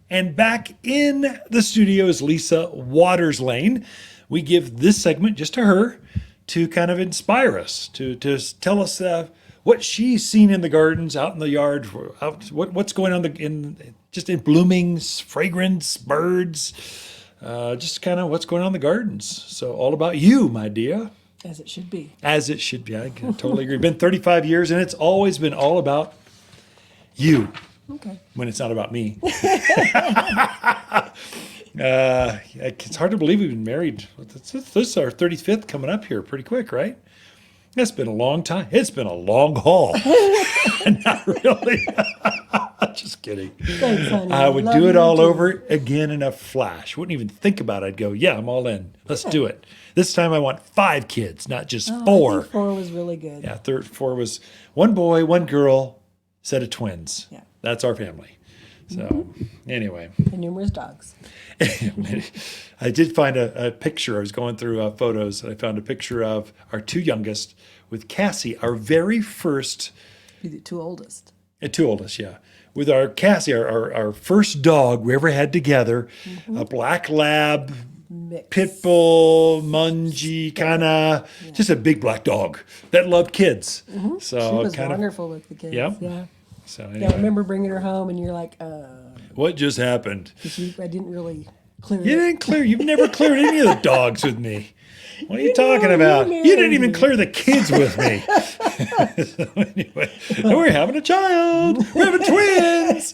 And back in the studio is Lisa Waterslane. We give this segment just to her to kind of inspire us, to tell us what she's seen in the gardens, out in the yard, what's going on in bloomings, fragrance, birds, just kind of what's going on in the gardens. So all about you, my dear. As it should be. As it should be. I totally agree. Been 35 years, and it's always been all about you. Okay. When it's not about me. It's hard to believe we've been married. This is our 35th coming up here pretty quick, right? It's been a long time. It's been a long haul. Not really. Just kidding. Thanks, honey. I would Love do it you all too. over again in a flash. Wouldn't even think about it. I'd go, yeah, I'm all in. Let's do it. This time I want 5 kids, not just 4. I think 4 was really good. Yeah, 4 was 1 boy, 1 girl, set of twins. Yeah. That's our family. So anyway. And numerous dogs. I did find a picture. I was going through photos, and I found a picture of our 2 youngest with Cassie, our very first. You're the 2 oldest. 2 oldest, yeah. With our Cassie, our first dog we ever had together, a black lab, Mix. pit bull, mungie, kind of, just a big black dog that loved kids. So She was kind of, wonderful with the kids. Yep. Yeah. so Yeah, I anyway, remember bringing her home, and you're like, what just happened? 'cause I didn't really clear You it. didn't clear. You've never cleared any of the dogs with me. What are you You talking know, about? you You didn't married even me. clear the kids with me. So anyway, and we're having a child. We're having twins.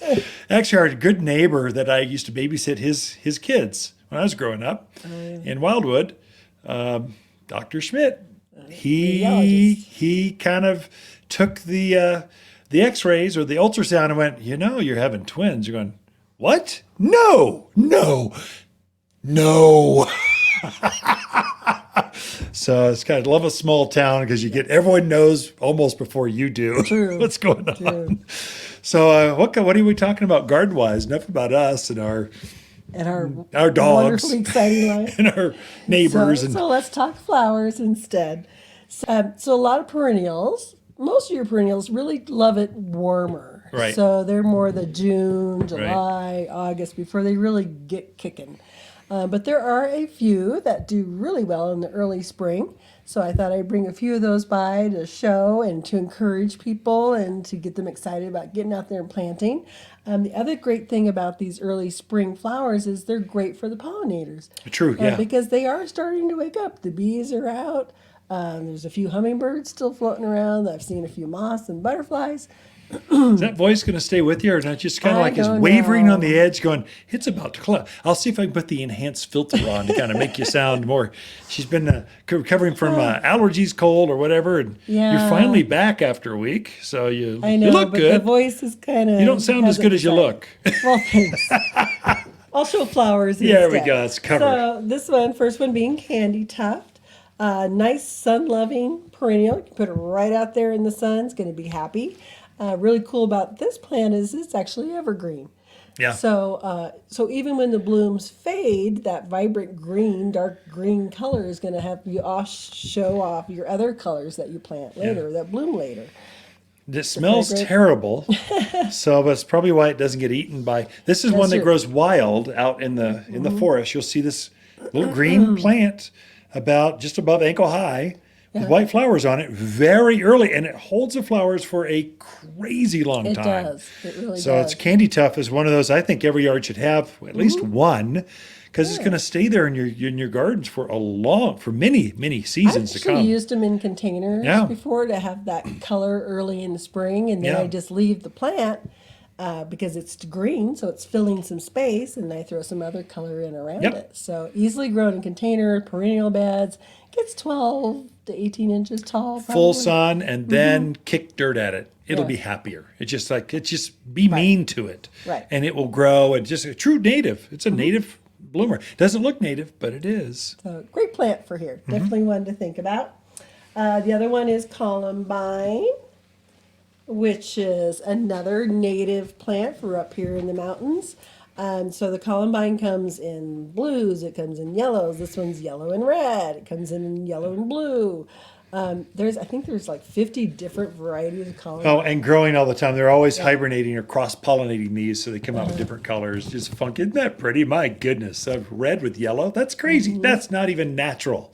Actually, our good neighbor that I used to babysit his kids when I was growing up in Wildwood, Dr. Schmidt. He kind of took the X-rays or the ultrasound and went, you're having twins. You're going, what? No. So it's kind of love a small town because everyone knows almost before you do True. what's going on. True. So what are we talking about garden wise? Enough about us and our dogs wonderfully exciting life. and our neighbors. So let's talk flowers instead. So a lot of perennials, most of your perennials really love it warmer. Right. So they're more the June, July, August before they really get kicking. But there are a few that do really well in the early spring. So I thought I'd bring a few of those by to show and to encourage people and to get them excited about getting out there and planting. The other great thing about these early spring flowers is they're great for the pollinators. True, yeah. Because they are starting to wake up. The bees are out. There's a few hummingbirds still floating around. I've seen a few moths and butterflies. Is that voice going to stay with you, or not? Just kind of I like is don't wavering know. on the edge, going, "It's about to close." I'll see if I can put the enhanced filter on to kind of make you sound more. She's been recovering from allergies, cold, or whatever, and you're Yeah. finally back after a week. So you I know, look but good. the voice is kind of. You don't sound as good as you look. Well, thanks. I'll show flowers There instead. we go. It's covered. So this one, first one being Candytuft. Nice sun-loving perennial. You can put it right out there in the sun. It's going to be happy. Really cool about this plant is it's actually evergreen. Yeah. So even when the blooms fade, that vibrant green, dark green color is going to have you show off your other colors that you plant later, that bloom later. It smells fragrant. terrible, but it's probably why it doesn't get eaten by. This is one that true. grows wild out in the forest. You'll see this little green plant just above ankle high with white flowers on it very early, and it holds the flowers for a crazy long It time. does. It really So does. it's Candytuft is one of those I think every yard should have at least one, because it's going to stay there in your gardens for many seasons to I've actually come. used them in containers Yeah. before to have that color early in the spring, and then Yeah. I just leave the plant because it's green, so it's filling some space, and I throw some other color in around Yep. it. So easily grown in container, perennial beds, gets 12 to 18 inches tall. Full probably. sun and then kick dirt at it. It'll Yeah. be happier. It's just be mean to it. Right. And it will grow, and just a true native. It's a native bloomer. Doesn't look native, but it is. So great plant for here. Definitely one to think about. The other one is Columbine, which is another native plant for up here in the mountains. So the Columbine comes in blues, it comes in yellows. This one's yellow and red. It comes in yellow and blue. I think there's like 50 different varieties of columbine. Oh, and growing all the time. They're always hibernating or cross-pollinating these, so they come out with different colors. Just funky. Isn't that pretty? My goodness. Red with yellow. That's crazy. That's not even natural.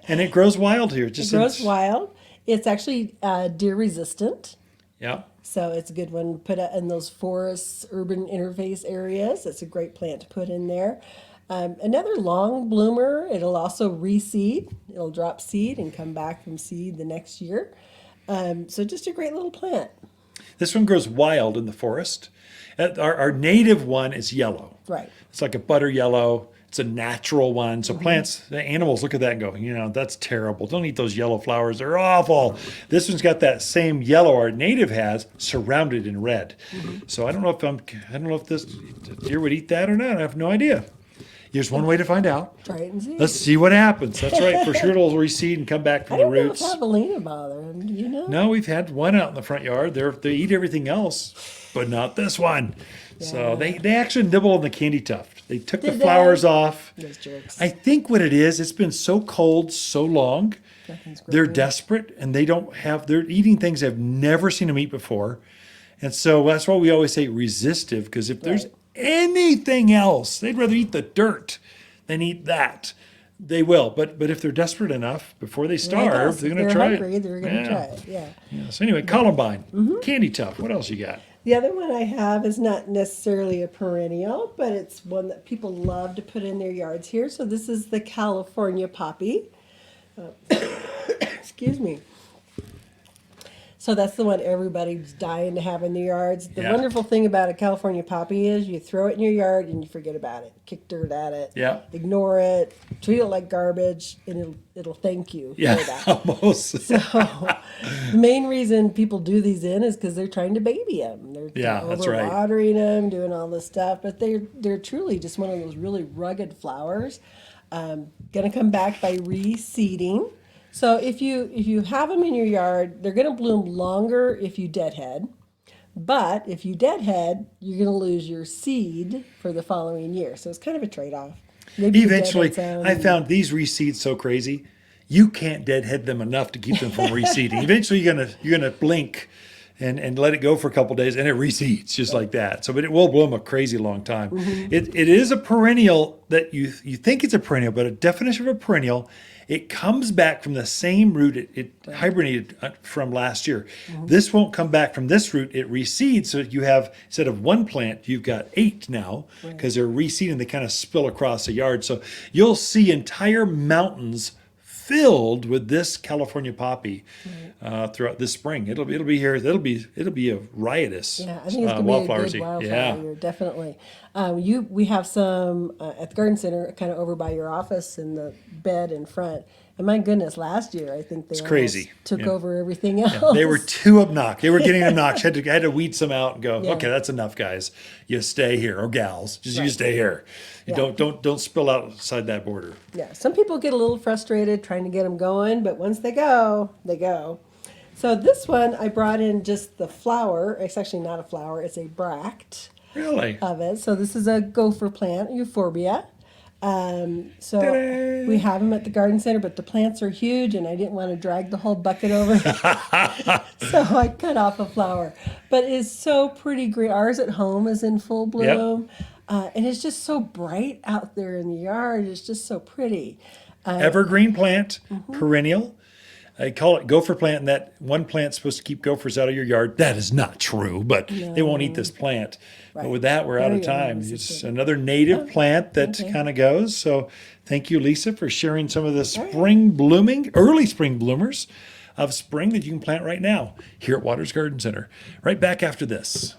And it grows wild here. It grows wild. It's actually deer resistant. Yeah. So it's a good one to put in those forests, urban interface areas. It's a great plant to put in there. Another long bloomer, it'll also reseed. It'll drop seed and come back from seed the next year. So just a great little plant. This one grows wild in the forest. Our native one is yellow. Right. It's like a butter yellow. It's a natural one. So plants, the animals look at that and go, that's terrible. Don't eat those yellow flowers. They're awful. This one's got that same yellow our native has, surrounded in red. So I don't know if this deer would eat that or not. I have no idea. Here's one way to find out. Try it and see. Let's see what happens. That's right. For sure it'll reseed and come back from the roots. I don't know if javelina bother him. Do you know? No, we've had one out in the front yard. They eat everything else, but not this one. Yeah. So they actually nibble on the Candytuft. They took the flowers off. Those jerks. I think what it is, it's been so cold so long. They're desperate and they're eating things I've never seen them eat before. And so that's why we always say resistive, because if there's anything else, they'd rather eat the dirt than eat that. They will, but if they're desperate enough, before they starve, they're going to try hungry, it. They're going to try it, yeah. So anyway, Columbine, Candytuft. What else you got? The other one I have is not necessarily a perennial, but it's one that people love to put in their yards here. So this is the California poppy. Excuse me. So that's the one everybody's dying to have in their yards. The wonderful thing about a California poppy is you throw it in your yard and you forget about it. Kick dirt at it. Yeah. Ignore it. Treat it like garbage, and it'll thank you for that. Almost. So the main reason people do these in is because they're trying to baby them. They're that's right. overwatering them, doing all this stuff. But they're truly just one of those really rugged flowers. Going to come back by reseeding. So if you have them in your yard, they're going to bloom longer if you deadhead. But if you deadhead, you're going to lose your seed for the following year. So it's kind of a trade-off. Eventually, I found these reseeds so crazy. You can't deadhead them enough to keep them from reseeding. Eventually, you're gonna blink and let it go for a couple of days, and it reseeds just like that. So, but it will bloom a crazy long time. It is a perennial that you think it's a perennial, but a definition of a perennial, it comes back from the same root it hibernated from last year. This won't come back from this root. It reseeds, so you have, instead of one plant, you've got 8 now, because they're reseeding. They kind of spill across the yard. So you'll see entire mountains filled with this California poppy throughout this spring. It'll be here. It'll be a riotous. Yeah, I think it's gonna be a good wildflower year, definitely. We have some at the garden center, kind of over by your office in the bed in front. And my goodness, last year I think they took over everything else. Yeah, they were too obnoxious. They were getting obnoxious. I had to weed some out and go, okay, that's enough, guys. You stay here, or gals. You stay here. You don't spill outside that border. Yeah, some people get a little frustrated trying to get them going, but once they go, they go. So this one I brought in just the flower. It's actually not a flower. It's a bract. Really? Of it. So this is a gopher plant, euphorbia. So Ta-da! we have them at the garden center, but the plants are huge and I didn't want to drag the whole bucket over. So I cut off a flower. But it's so pretty green. Ours at home is in full bloom. And it's just so bright out there in the yard. It's just so pretty. Evergreen plant, perennial. I call it gopher plant, and that one plant's supposed to keep gophers out of your yard. That is not true, but they won't eat this plant. But with that, we're out of time. It's another native plant that kind of goes. So thank you, Lisa, for sharing some of the spring blooming, early spring bloomers of spring that you can plant right now here at Waters Garden Center. Right back after this.